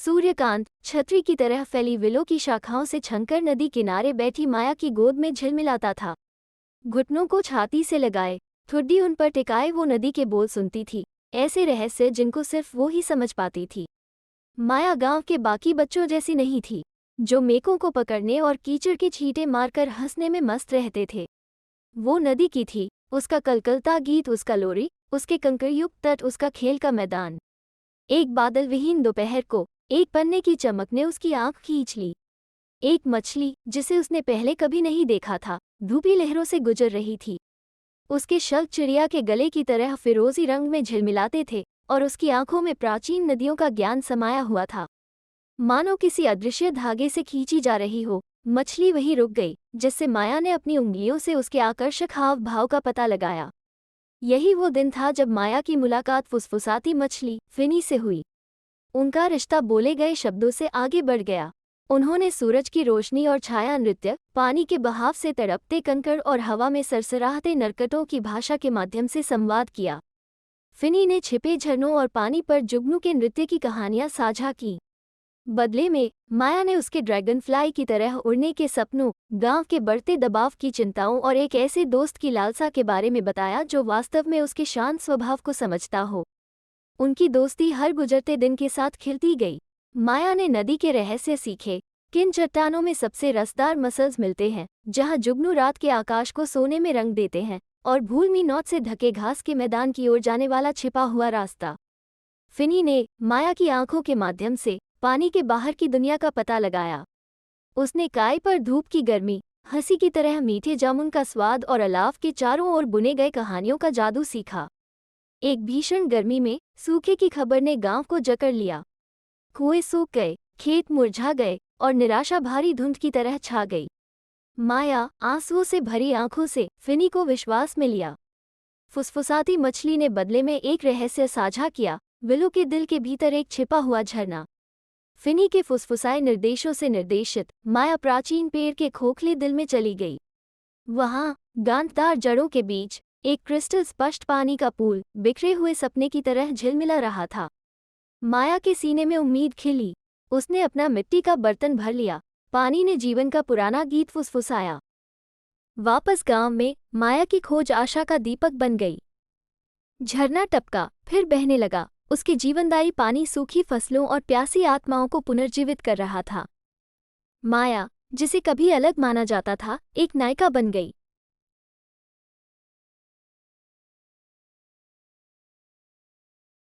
सूर्यकांत छतरी की तरह फैली विलो की शाखाओं से छनकर नदी किनारे बैठी माया की गोद में झिलमिलाता था। घुटनों को छाती से लगाए, ठुड्डी उन पर टिकाए वो नदी के बोल सुनती थी, ऐसे रहस्य जिनको सिर्फ वो ही समझ पाती थी। माया गांव के बाकी बच्चों जैसी नहीं थी, जो मेकों को पकड़ने और कीचड़ की छींटे मारकर हंसने में मस्त रहते थे। वो नदी की थी, उसका कलकलता गीत उसका लोरी, उसके कंकरयुक्त तट उसका खेल का मैदान। एक बादल विहीन दोपहर को एक पन्ने की चमक ने उसकी आंख खींच ली। एक मछली जिसे उसने पहले कभी नहीं देखा था, धूपी लहरों से गुजर रही थी। उसके शल्क चिड़िया के गले की तरह फिरोजी रंग में झिलमिलाते थे और उसकी आंखों में प्राचीन नदियों का ज्ञान समाया हुआ था। मानो किसी अदृश्य धागे से खींची जा रही हो, मछली वहीं रुक गई, जिससे माया ने अपनी उंगलियों से उसके आकर्षक हाव भाव का पता लगाया। यही वो दिन था जब माया की मुलाकात फुसफुसाती मछली फिनी से हुई। उनका रिश्ता बोले गए शब्दों से आगे बढ़ गया। उन्होंने सूरज की रोशनी और छाया नृत्य, पानी के बहाव से तड़पते कंकड़ और हवा में सरसराहते नरकटों की भाषा के माध्यम से संवाद किया। फिनी ने छिपे झरनों और पानी पर जुगनू के नृत्य की कहानियां साझा की। बदले में माया ने उसके ड्रैगन फ्लाई की तरह उड़ने के सपनों, गांव के बढ़ते दबाव की चिंताओं और एक ऐसे दोस्त की लालसा के बारे में बताया जो वास्तव में उसके शांत स्वभाव को समझता हो। उनकी दोस्ती हर गुजरते दिन के साथ खिलती गई। माया ने नदी के रहस्य सीखे, किन चट्टानों में सबसे रसदार मसल्स मिलते हैं, जहां जुगनू रात के आकाश को सोने में रंग देते हैं, और भूलमी नौत से ढके घास के मैदान की ओर जाने वाला छिपा हुआ रास्ता। फिनी ने माया की आंखों के माध्यम से पानी के बाहर की दुनिया का पता लगाया। उसने काय पर धूप की गर्मी, हंसी की तरह मीठे जामुन का स्वाद और अलाव के चारों ओर बुने गए कहानियों का जादू सीखा। एक भीषण गर्मी में सूखे की खबर ने गांव को जकड़ लिया। कुएं सूख गए, खेत मुरझा गए और निराशा भारी धुंध की तरह छा गई। माया आंसुओं से भरी आंखों से फिनी को विश्वास में लिया। फुसफुसाती मछली ने बदले में एक रहस्य साझा किया, विलो के दिल के भीतर एक छिपा हुआ झरना। फिनी के फुसफुसाए निर्देशों से निर्देशित माया प्राचीन पेड़ के खोखले दिल में चली गई। वहां गांठदार जड़ों के बीच एक क्रिस्टल स्पष्ट पानी का पूल बिखरे हुए सपने की तरह झिलमिला रहा था। माया के सीने में उम्मीद खिली। उसने अपना मिट्टी का बर्तन भर लिया। पानी ने जीवन का पुराना गीत फुसफुसाया। वापस गांव में माया की खोज आशा का दीपक बन गई। झरना टपका, फिर बहने लगा। उसके जीवनदायी पानी सूखी फसलों और प्यासी आत्माओं को पुनर्जीवित कर रहा था। माया, जिसे कभी अलग माना जाता था, एक नायिका बन गई।